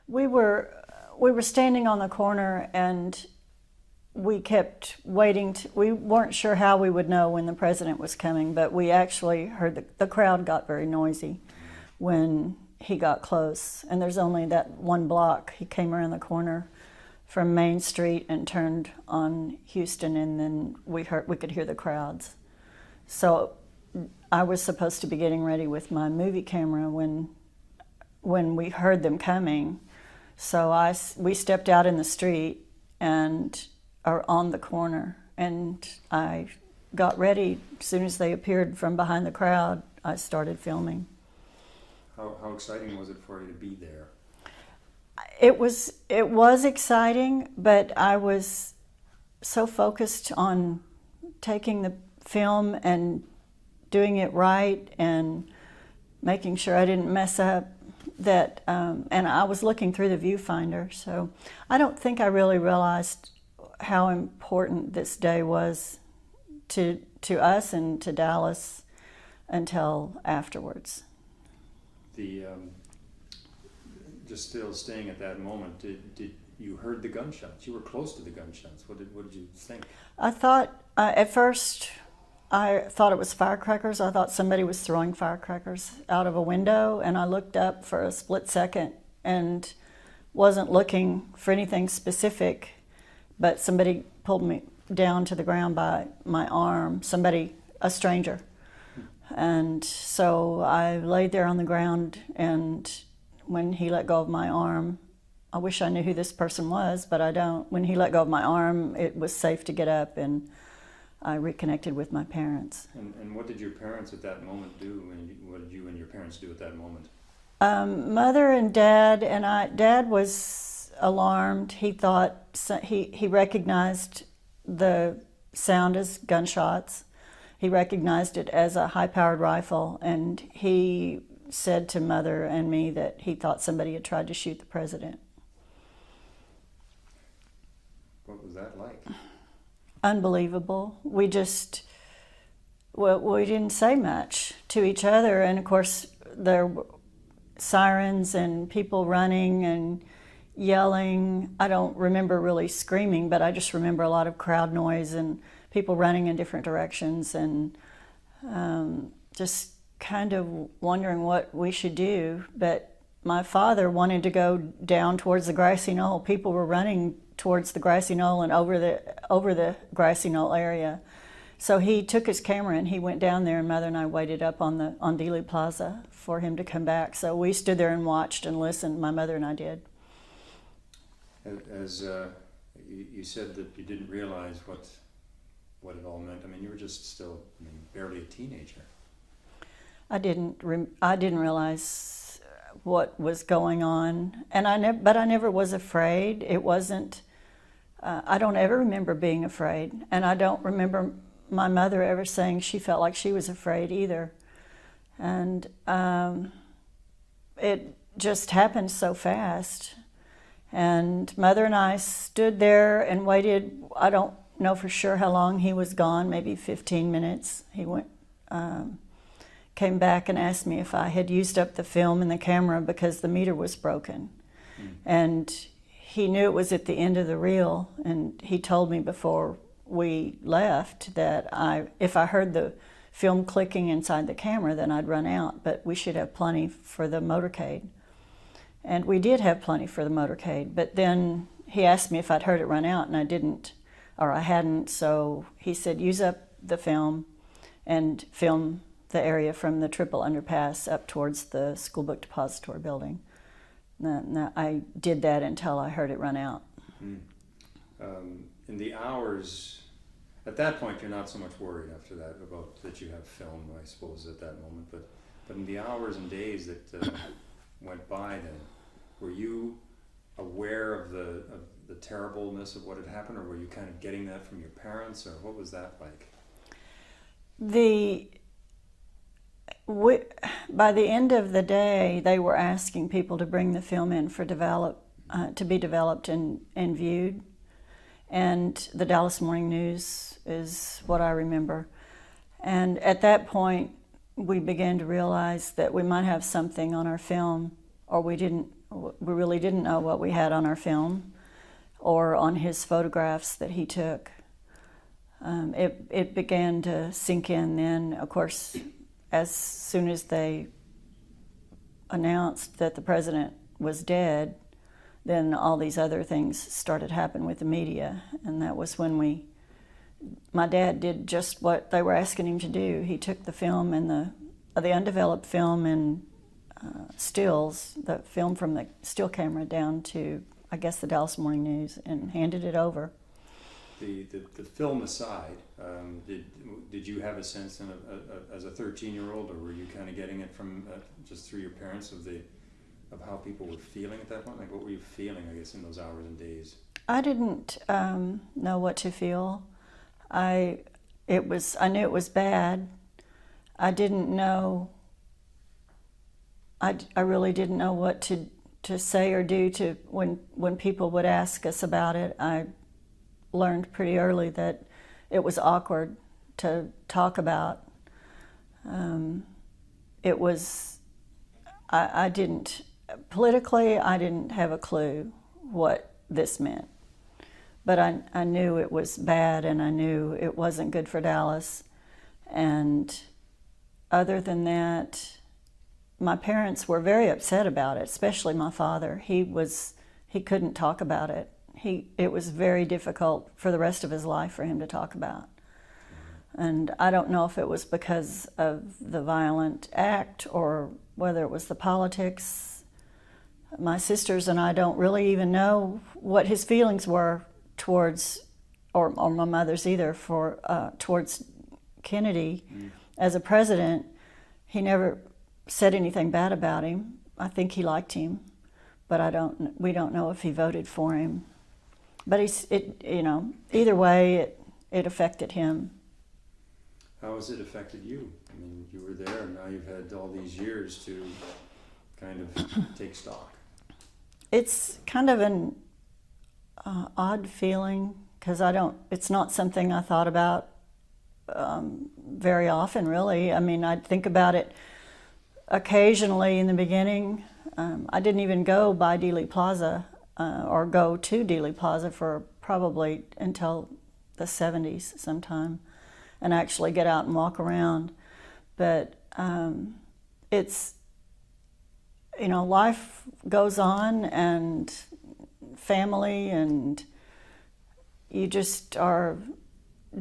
We were standing on the corner, and we kept waiting. We weren't sure how we would know when the president was coming, but we actually heard the crowd got very noisy when he got close. And there's only that one block. He came around the corner from Main Street and turned on Houston, and then we could hear the crowds. So I was supposed to be getting ready with my movie camera when we heard them coming. So we stepped out in the street and are on the corner, and I got ready. As soon as they appeared from behind the crowd, I started filming. How exciting was it for you to be there? It was exciting, but I was so focused on taking the film and doing it right and making sure I didn't mess up that, and I was looking through the viewfinder, so I don't think I really realized how important this day was to us and to Dallas until afterwards. Just still staying at that moment, did you heard the gunshots? You were close to the gunshots. What did you think? I thought, at first, I thought it was firecrackers. I thought somebody was throwing firecrackers out of a window, and I looked up for a split second and wasn't looking for anything specific, but somebody pulled me down to the ground by my arm, a stranger. And so I laid there on the ground, and when he let go of my arm, I wish I knew who this person was, but I don't. When he let go of my arm, it was safe to get up, and I reconnected with my parents. And what did your parents at that moment do? What did you and your parents do at that moment? Mother and Dad Dad was alarmed. He thought he recognized the sound as gunshots. He recognized it as a high-powered rifle, and he said to Mother and me that he thought somebody had tried to shoot the president. What was that like? Unbelievable. We didn't say much to each other, and of course there were sirens and people running and yelling. I don't remember really screaming, but I just remember a lot of crowd noise and people running in different directions, and just kind of wondering what we should do. But my father wanted to go down towards the grassy knoll. People were running towards the grassy knoll and over the grassy knoll area. So he took his camera and he went down there, and Mother and I waited up on Dealey Plaza for him to come back. So we stood there and watched and listened. My mother and I did. As you said that you didn't realize what it all meant. I mean, you were just still barely a teenager. I didn't realize what was going on, and but I never was afraid. It wasn't. I don't ever remember being afraid, and I don't remember my mother ever saying she felt like she was afraid either. And it just happened so fast. And Mother and I stood there and waited. I don't know for sure how long he was gone, maybe 15 minutes. He came back and asked me if I had used up the film in the camera because the meter was broken. And he knew it was at the end of the reel, and he told me before we left that if I heard the film clicking inside the camera, then I'd run out, but we should have plenty for the motorcade. And we did have plenty for the motorcade, but then he asked me if I'd heard it run out, and I didn't, or I hadn't, so he said, use up the film and film the area from the triple underpass up towards the school book depository building. Now, I did that until I heard it run out. In the hours, at that point you're not so much worried after that about that you have film, I suppose, at that moment, but in the hours and days that went by then, were you aware of the terribleness of what had happened, or were you kind of getting that from your parents, or what was that like? By the end of the day, they were asking people to bring the film in for to be developed and viewed. And the Dallas Morning News is what I remember. And at that point, we began to realize that we might have something on our film, or we We really didn't know what we had on our film or on his photographs that he took. It began to sink in then. Of course, as soon as they announced that the president was dead, then all these other things started happening with the media, and that was when my dad did just what they were asking him to do. He took the film and the undeveloped film and stills, the film from the still camera, down to, I guess, the Dallas Morning News, and handed it over. The film aside, did you have a sense then as a 13-year-old, or were you kind of getting it from just through your parents of how people were feeling at that point? Like, what were you feeling, I guess, in those hours and days? I didn't know what to feel. I knew it was bad. I didn't know. I really didn't know what to say or do when people would ask us about it. I learned pretty early that it was awkward to talk about. Politically, I didn't have a clue what this meant. But I knew it was bad, and I knew it wasn't good for Dallas. And other than that, my parents were very upset about it, especially my father. He couldn't talk about it. It was very difficult for the rest of his life for him to talk about. And I don't know if it was because of the violent act or whether it was the politics. My sisters and I don't really even know what his feelings were towards, or my mother's either, towards Kennedy as a president. He never said anything bad about him. I think he liked him, but we don't know if he voted for him. But either way, it affected him. How has it affected you? I mean, you were there, and now you've had all these years to kind of take stock. It's kind of an odd feeling, because it's not something I thought about very often, really. I mean, I'd think about it occasionally in the beginning. I didn't even go by Dealey Plaza or go to Dealey Plaza for probably until the 70s sometime, and actually get out and walk around. But it's, life goes on, and family, and you just are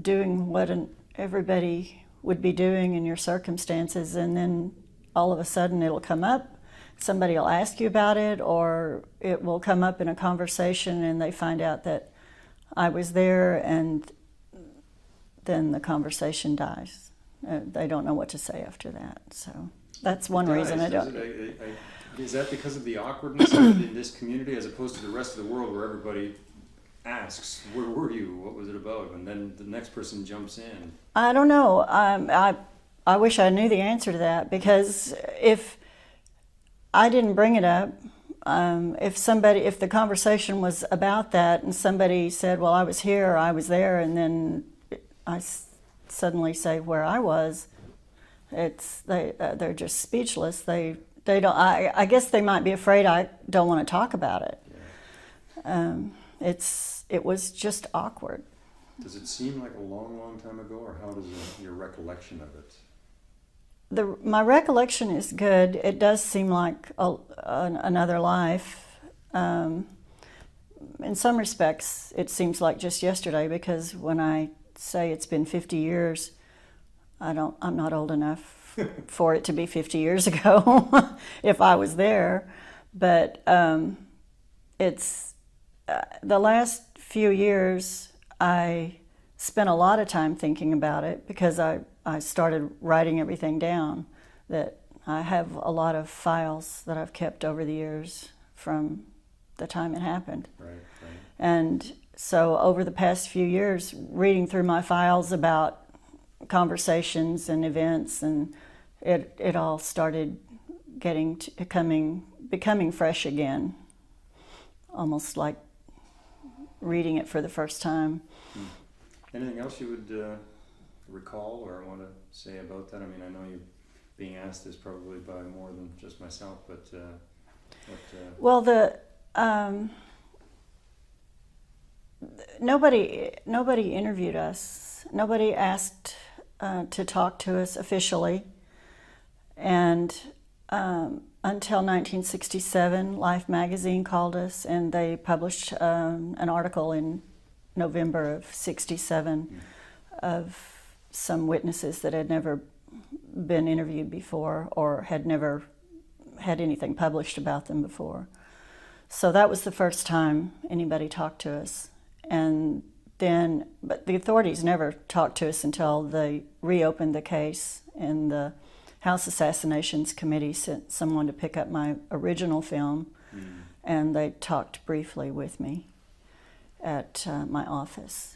doing what everybody would be doing in your circumstances, and then all of a sudden it'll come up. Somebody will ask you about it, or it will come up in a conversation and they find out that I was there, and then the conversation dies. They don't know what to say after that. So that's one reason I don't. Is that because of the awkwardness of it in this community as opposed to the rest of the world, where everybody asks, where were you? What was it about? And then the next person jumps in. I don't know. I wish I knew the answer to that, because if I didn't bring it up, if the conversation was about that and somebody said, well, I was here or I was there, and then I suddenly say where I was, they're just speechless. They don't. I guess they might be afraid I don't want to talk about it. Yeah. It was just awkward. Does it seem like a long, long time ago, or how does your recollection of it? My recollection is good. It does seem like another life. In some respects, it seems like just yesterday, because when I say it's been 50 years, I'm not old enough for it to be 50 years ago if I was there. But it's the last few years, I spent a lot of time thinking about it, because I started writing everything down. That I have a lot of files that I've kept over the years from the time it happened. Right. And so over the past few years, reading through my files about conversations and events, and it all started becoming fresh again, almost like reading it for the first time. Anything else you would recall or want to say about that? I mean, I know you're being asked this probably by more than just myself, but Well, nobody interviewed us. Nobody asked to talk to us officially, and until 1967, Life magazine called us, and they published an article in November of '67 of some witnesses that had never been interviewed before or had never had anything published about them before. So that was the first time anybody talked to us. And then, but the authorities never talked to us until they reopened the case, and the House Assassinations Committee sent someone to pick up my original film, and they talked briefly with me at my office.